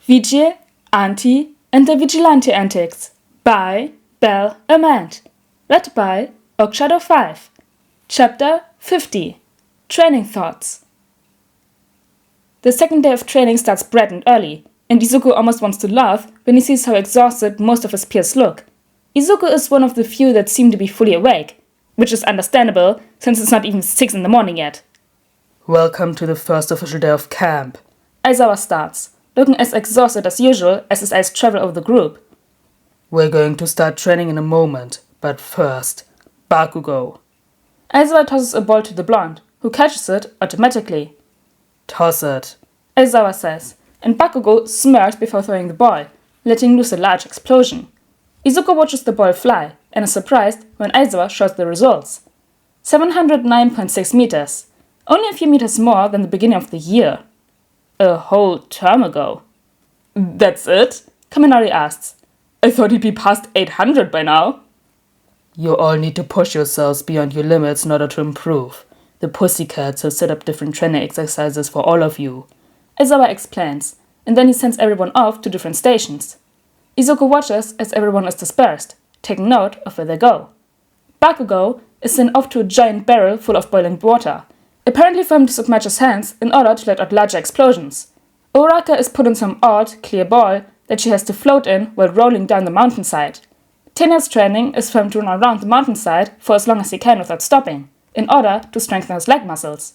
Vigil, Ante, and the Vigilante Antics by BelleAmant. Read by Shadow 5. Chapter 50. Training Thoughts. The second day of training starts bright and early, and Izuku almost wants to laugh when he sees how exhausted most of his peers look. Izuku is one of the few that seem to be fully awake, which is understandable since it's not even 6 in the morning yet. Welcome to the first official day of camp. Aizawa starts, looking as exhausted as usual as his eyes travel over the group. We're going to start training in a moment, but first, Bakugo. Aizawa tosses a ball to the blonde, who catches it automatically. Toss it. Aizawa says, and Bakugo smirks before throwing the ball, letting loose a large explosion. Izuku watches the ball fly and is surprised when Aizawa shows the results. 709.6 meters, only a few meters more than the beginning of the year. A whole term ago. That's it? Kaminari asks. I thought he'd be past 800 by now. You all need to push yourselves beyond your limits in order to improve. The Pussycats have set up different training exercises for all of you. Aizawa explains, and then he sends everyone off to different stations. Izuku watches as everyone is dispersed, taking note of where they go. Bakugo is sent off to a giant barrel full of boiling water, apparently for him to submerge his hands in order to let out larger explosions. Uraka is put in some odd, clear ball that she has to float in while rolling down the mountainside. Tenya's training is for him to run around the mountainside for as long as he can without stopping, in order to strengthen his leg muscles.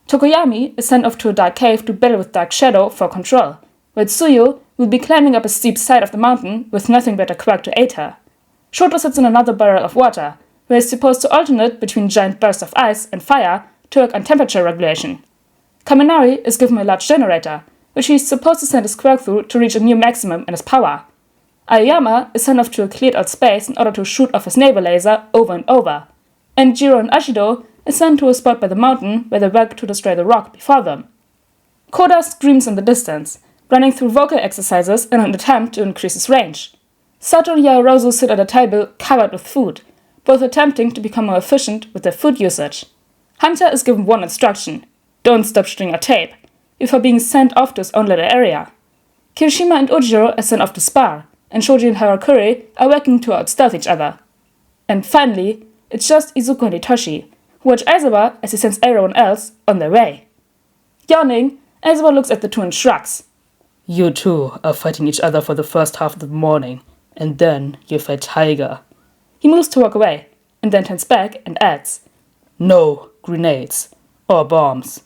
Tokoyami is sent off to a dark cave to battle with Dark Shadow for control, while Tsuyu will be climbing up a steep side of the mountain with nothing but a quirk to aid her. Shoto sits in another barrel of water, where he is supposed to alternate between giant bursts of ice and fire to work on temperature regulation. Kaminari is given a large generator, which he is supposed to send his quirk through to reach a new maximum in his power. Aoyama is sent off to a cleared out space in order to shoot off his naval laser over and over, and Jiro and Ashido is sent to a spot by the mountain where they work to destroy the rock before them. Koda screams in the distance, running through vocal exercises in an attempt to increase his range. Sato and Yaoyorozu sit at a table covered with food, both attempting to become more efficient with their food usage. Hunter is given one instruction: don't stop shooting a tape, before being sent off to his own little area. Kirishima and Ujiro are sent off to spar, and Shoji and Harakuri are working to outstealth each other. And finally, it's just Izuku and Hitoshi, who watch Aizawa as he sends everyone else on their way. Yawning, Aizawa looks at the two and shrugs. You two are fighting each other for the first half of the morning, and then you fight Tiger. He moves to walk away, and then turns back and adds, No grenades or bombs.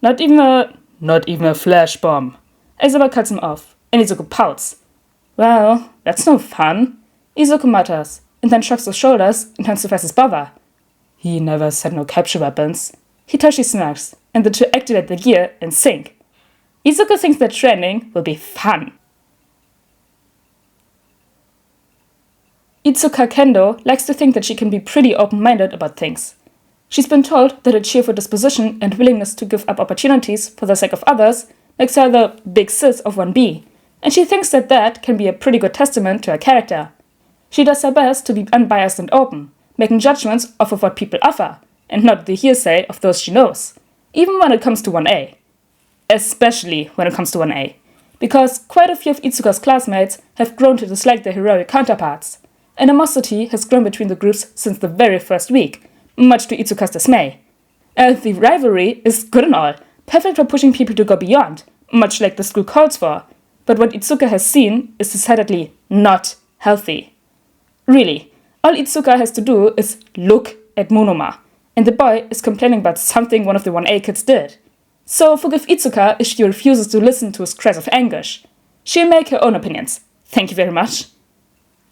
Not even a flash bomb. Aizawa cuts him off, and Izuku pouts. Well, that's no fun. Izuku mutters, and then shrugs his shoulders and turns to face his brother. He never said no capture weapons. Hitoshi smirks, and the two activate the gear and sink. Izuku thinks that training will be fun. Itsuka Kendo likes to think that she can be pretty open-minded about things. She's been told that her cheerful disposition and willingness to give up opportunities for the sake of others makes her the big sis of 1B, and she thinks that that can be a pretty good testament to her character. She does her best to be unbiased and open, making judgments off of what people offer, and not the hearsay of those she knows, even when it comes to 1A. Especially when it comes to 1A, because quite a few of Itsuka's classmates have grown to dislike their heroic counterparts. Animosity has grown between the groups since the very first week, much to Itsuka's dismay. The rivalry is good and all, perfect for pushing people to go beyond, much like the school calls for, but what Itsuka has seen is decidedly not healthy. Really, all Itsuka has to do is look at Monoma, and the boy is complaining about something one of the 1A kids did. So forgive Itsuka if she refuses to listen to his cries of anguish. She'll make her own opinions. Thank you very much.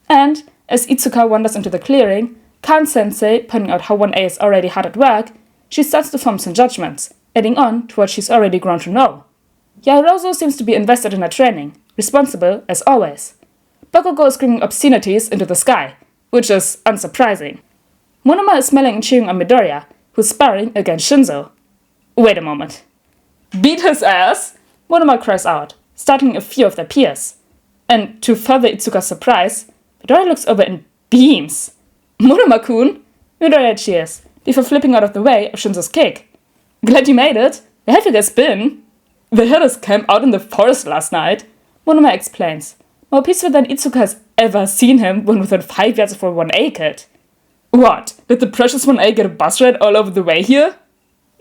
And as Itsuka wanders into the clearing, Kan-sensei pointing out how 1A is already hard at work, she starts to form some judgments, adding on to what she's already grown to know. Yaoyorozu seems to be invested in her training, responsible as always. Bakugo is screaming obscenities into the sky, which is unsurprising. Monoma is smelling and chewing on Midoriya, who's sparring against Shinzo. Wait a moment. Beat his ass? Monoma cries out, startling a few of their peers. And to further Itsuka's surprise, Midoriya looks over and beams. Monoma-kun? Midoriya cheers, before flipping out of the way of Shinzo's kick. Glad you made it. Where have you guys been? They had us camp out in the forest last night. Monoma explains, more peaceful than Itsuka has ever seen him when within 5 yards of a 1A kid. What? Did the precious 1A get a bus ride all over the way here?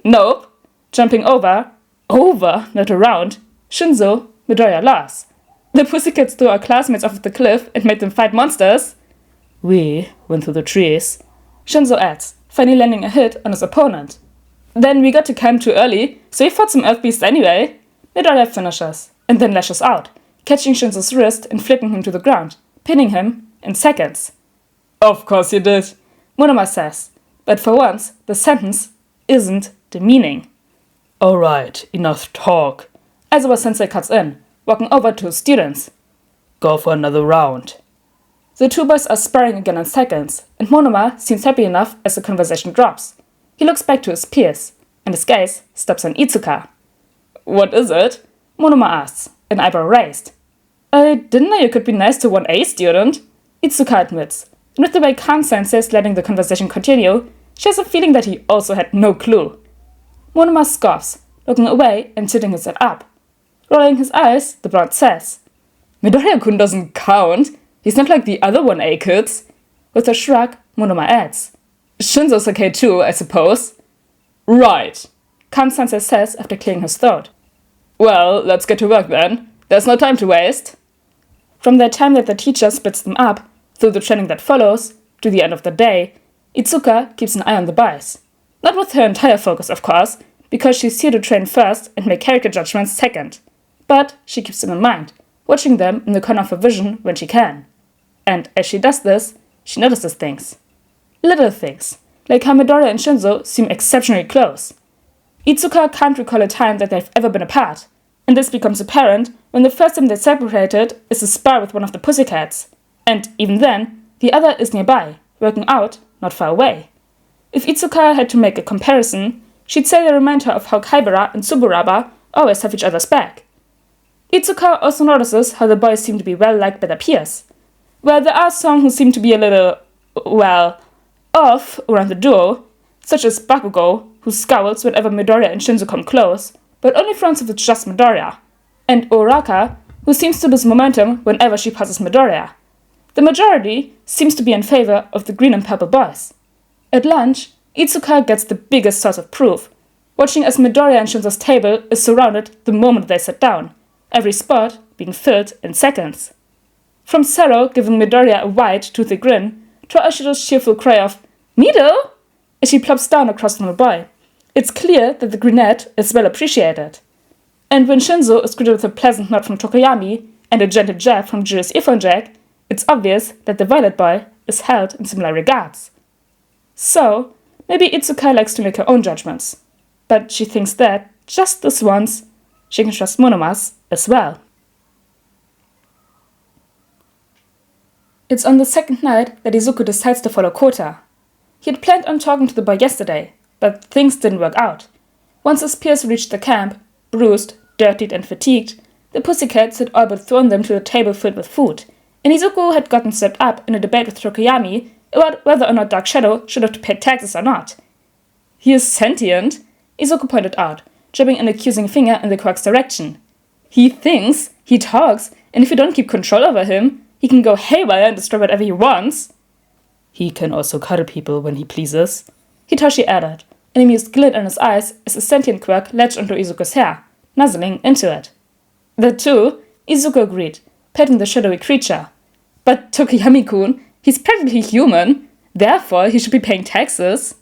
Nope. Jumping over, not around, Shinzo, Midoriya laughs. The pussycats threw our classmates off the cliff and made them fight monsters. We went through the trees, Shinzo adds, finally landing a hit on his opponent. Then we got to camp too early, so we fought some earth beasts anyway. Midoriya finishes, and then lashes out, catching Shinzo's wrist and flipping him to the ground, pinning him in seconds. Of course you did, Monoma says, but for once, the sentence isn't demeaning. Alright, enough talk. Aizawa-sensei cuts in, walking over to his students. Go for another round. The two boys are sparring again in seconds, and Monoma seems happy enough as the conversation drops. He looks back to his peers, and his gaze stops on Itsuka. What is it? Monoma asks, an eyebrow raised. I didn't know you could be nice to 1A student, Itsuka admits, and with the way Kan-sensei is letting the conversation continue, she has a feeling that he also had no clue. Monoma scoffs, looking away and sitting his head up. Rolling his eyes, the bronze says, Midoriya-kun doesn't count. He's not like the other 1A kids. With a shrug, Monoma adds, Shinzo's okay too, I suppose. Right, Kan-sensei says after clearing his throat. Well, let's get to work then. There's no time to waste. From the time that the teacher splits them up, through the training that follows, to the end of the day, Itsuka keeps an eye on the boys. Not with her entire focus, of course, because she's here to train first and make character judgments second. But she keeps them in mind, watching them in the corner of her vision when she can. And as she does this, she notices things. Little things, like how Midoriya and Shinzo seem exceptionally close. Itsuka can't recall a time that they've ever been apart, and this becomes apparent when the first time they separated is a spar with one of the pussycats. And even then, the other is nearby, working out not far away. If Itsuka had to make a comparison, she'd say they remind her of how Kaibara and Tsuburaba always have each other's back. Itsuka also notices how the boys seem to be well liked by their peers. Well, there are some who seem to be a little, off around the duo, such as Bakugo, who scowls whenever Midoriya and Shinzo come close, but only frowns if it's just Midoriya, and Uraka, who seems to lose momentum whenever she passes Midoriya. The majority seems to be in favor of the green and purple boys. At lunch, Itsuka gets the biggest source of proof, watching as Midoriya and Shinzo's table is surrounded the moment they sit down, every spot being filled in seconds. From Zero giving Midoriya a wide, toothy grin, to Ashiro's cheerful cry of, Mido! As she plops down across from the boy. It's clear that the grenade is well appreciated. And when Shinzo is greeted with a pleasant nod from Tokoyami and a gentle jab from Jiro's earphone jack, it's obvious that the violet boy is held in similar regards. So, maybe Itsuka likes to make her own judgments. But she thinks that, just this once, she can trust Monoma's as well. It's on the second night that Izuku decides to follow Kota. He had planned on talking to the boy yesterday, but things didn't work out. Once his peers reached the camp, bruised, dirtied and fatigued, the pussycats had all but thrown them to the table filled with food, and Izuku had gotten swept up in a debate with Tokoyami about whether or not Dark Shadow should have paid taxes or not. He is sentient, Izuku pointed out, jabbing an accusing finger in the Quack's direction. He thinks, he talks, and if you don't keep control over him, he can go haywire and destroy whatever he wants. He can also cuddle people when he pleases, Hitoshi added, an amused glint in his eyes as a sentient quirk latched onto Izuku's hair, nuzzling into it. That too, Izuku agreed, petting the shadowy creature. But Tokoyami-kun, he's practically human, therefore he should be paying taxes.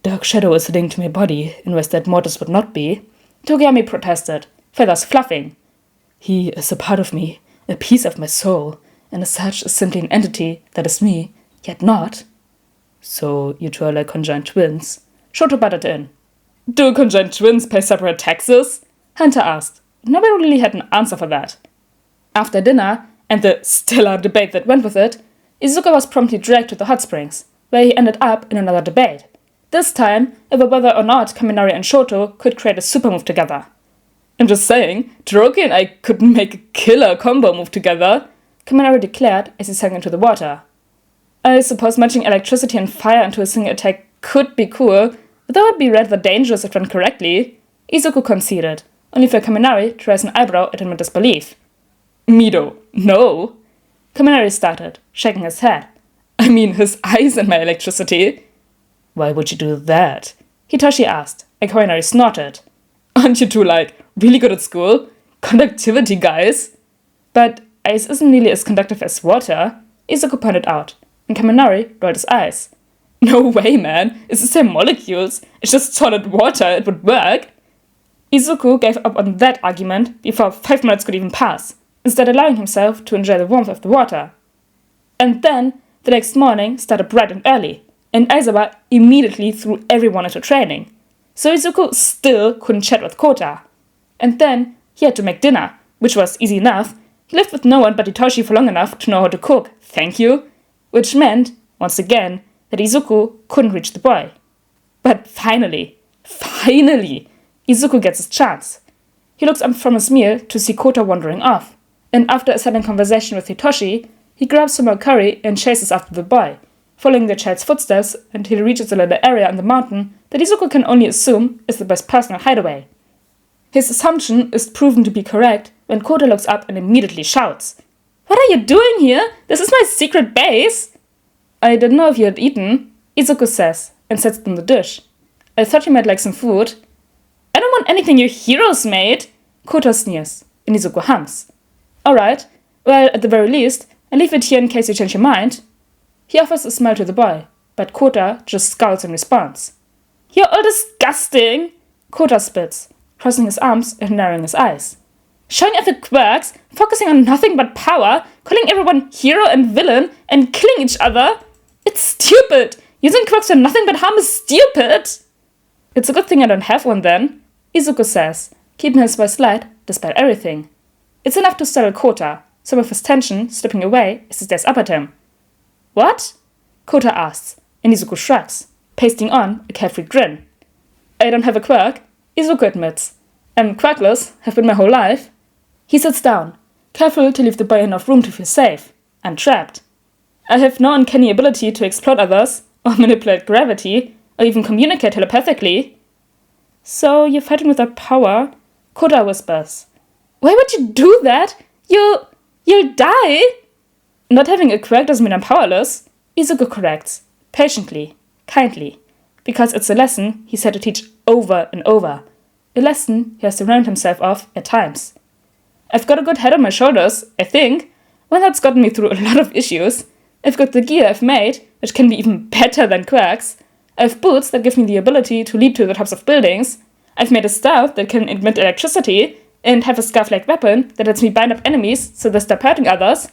Dark Shadow is linked to my body in ways that mortals would not be, Tokoyami protested, feathers fluffing. He is a part of me, a piece of my soul, and as such is simply an entity that is me, yet not. So you two are like conjoined twins, Shoto butted in. Do conjoined twins pay separate taxes? Hunter asked. Nobody really had an answer for that. After dinner, and the stellar debate that went with it, Izuku was promptly dragged to the hot springs, where he ended up in another debate. This time, over whether or not Kaminari and Shoto could create a super move together. I'm just saying, Toroki and I could make a killer combo move together, Kaminari declared as he sank into the water. I suppose matching electricity and fire into a single attack could be cool, but that would be rather dangerous if done correctly, Izuku conceded, only for Kaminari to raise an eyebrow at him in disbelief. Mido, no. Kaminari started, shaking his head. I mean, his eyes and my electricity. Why would you do that? Hitoshi asked, and Kaminari snorted. Aren't you two, really good at school? Conductivity, guys. But ice isn't nearly as conductive as water, Izuku pointed out, and Kaminari rolled his eyes. No way, man. It's the same molecules. It's just solid water. It would work. Izuku gave up on that argument before 5 minutes could even pass, instead allowing himself to enjoy the warmth of the water. And then, the next morning started bright and early, and Aizawa immediately threw everyone into training. So Izuku still couldn't chat with Kota. And then, he had to make dinner, which was easy enough. He lived with no one but Hitoshi for long enough to know how to cook, thank you. Which meant, once again, that Izuku couldn't reach the boy. But finally, Izuku gets his chance. He looks up from his meal to see Kota wandering off, and after a sudden conversation with Hitoshi, he grabs some more curry and chases after the boy, following the child's footsteps until he reaches a little area on the mountain that Izuku can only assume is the boy's personal hideaway. His assumption is proven to be correct when Kota looks up and immediately shouts, "What are you doing here? This is my secret base!" I didn't know if you had eaten, Izuku says, and sets down the dish. I thought you might like some food. I don't want anything your heroes made, Kota sneers, and Izuku hums. Alright, well, at the very least, I'll leave it here in case you change your mind. He offers a smile to the boy, but Kota just scowls in response. You're all disgusting, Kota spits, crossing his arms and narrowing his eyes. Showing off your quirks, focusing on nothing but power, calling everyone hero and villain, and killing each other. It's stupid! Using quirks for nothing but harm is stupid! It's a good thing I don't have one then, Izuku says, keeping his voice light despite everything. It's enough to startle Kota, some of his tension slipping away as he stares up at him. What? Kota asks, and Izuku shrugs, pasting on a carefree grin. I don't have a quirk, Izuku admits. I'm quirkless, have been my whole life. He sits down, careful to leave the boy enough room to feel safe, untrapped. I have no uncanny ability to explode others, or manipulate gravity, or even communicate telepathically. So you're fighting without power? Kota whispers. Why would you do that? You'll die! Not having a quirk doesn't mean I'm powerless, Izuku corrects, patiently, kindly, because it's a lesson he's had to teach over and over. A lesson he has to remind himself of at times. I've got a good head on my shoulders, I think. One that's gotten me through a lot of issues. I've got the gear I've made, which can be even better than quirks. I've boots that give me the ability to leap to the tops of buildings. I've made a staff that can emit electricity, and have a scarf-like weapon that lets me bind up enemies so they stop hurting others.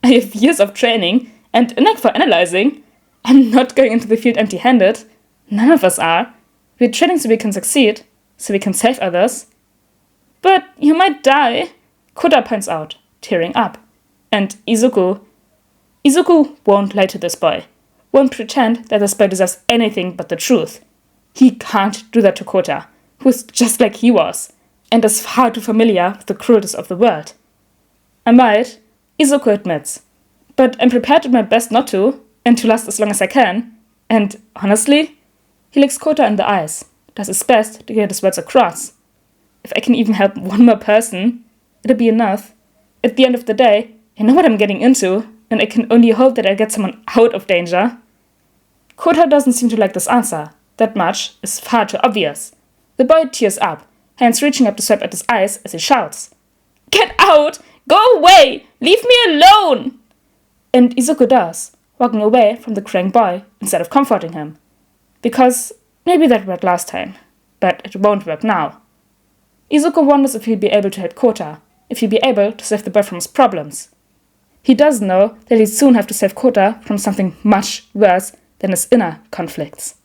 I have years of training, and a knack for analyzing. I'm not going into the field empty-handed. None of us are. We're training so we can succeed, so we can save others. But you might die, Kota points out, tearing up. And Izuku won't lie to this boy. Won't pretend that this boy deserves anything but the truth. He can't do that to Kota, who's just like he was, and is far too familiar with the cruelties of the world. I might, Izuku admits, but I'm prepared to do my best not to, and to last as long as I can. And honestly, he looks Kota in the eyes, does his best to get his words across. If I can even help one more person, it'll be enough. At the end of the day, I know what I'm getting into, and I can only hope that I get someone out of danger. Kota doesn't seem to like this answer. That much is far too obvious. The boy tears up, hands reaching up to swipe at his eyes as he shouts. Get out! Go away! Leave me alone! And Izuku does, walking away from the crying boy instead of comforting him. Because maybe that worked last time, but it won't work now. Izuku wonders if he'll be able to help Kota, if he'll be able to save the boy from his problems. He does know that he'll soon have to save Kota from something much worse than his inner conflicts.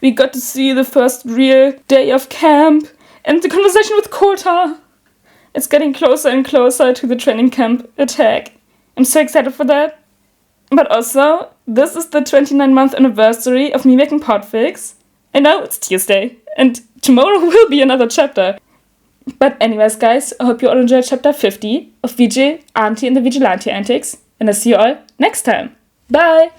We got to see the first real day of camp and the conversation with Kota. It's getting closer and closer to the training camp attack. I'm so excited for that. But also, this is the 29th anniversary of me making podfics. I know it's Tuesday, and tomorrow will be another chapter. But anyways, guys, I hope you all enjoyed chapter 50 of Vigil, Ante and the Vigilante Antics, and I'll see you all next time. Bye!